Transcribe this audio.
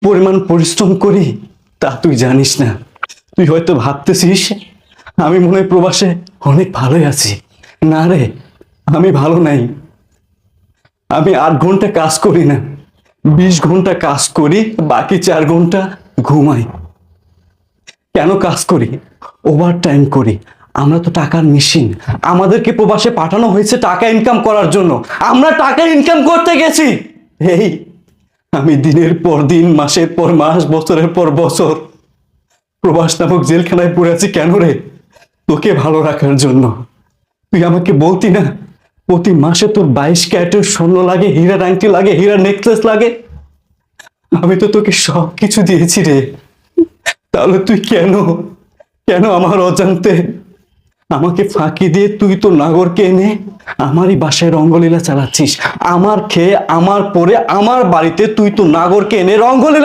পরিমাণ পরিশ্রম করি তা তুই জানিস না। তুই হয়তো ভাবতেছিস আমি মনে হয় প্রবাসে অনেক ভালোই আছি। না রে, আমি ভালো নাই। আমি 8 ঘন্টা কাজ করি না, 20 ঘন্টা কাজ করি, বাকি 4 ঘন্টা ঘুমাই। কেন কাজ করি? ওভার টাইম করি। আমরা তো টাকার মেশিন। আমাদেরকে প্রবাসে পাঠানো হয়েছে টাকা ইনকাম করার জন্য। আমরা টাকা ইনকাম করতে গেছি। এই আমি দিনের পর দিন, মাসের পর মাস, বছরের পর বছর প্রবাস নামক জেলখানায় পড়ে আছি। কেন রে? তোকে ভালো রাখার জন্য। তুই আমাকে বলতি না প্রতি মাসে তোর 22 ক্যারেটের স্বর্ণ লাগে, হীরার আংটি লাগে, হীরার নেকলেস লাগে? আমি তো তোকে সব কিছু দিয়েছি রে। তাহলে তুই কেন কেন আমার অজান্তে আমাকে ফাঁকি দিয়ে তুই তো নাগরকে এনে আমারই বাসায় রঙ্গলীলা চালাচ্ছিস? আমার খেয়ে, আমার পরে, আমার বাড়িতে তুই তো নাগরকে এনে রঙ্গলীলা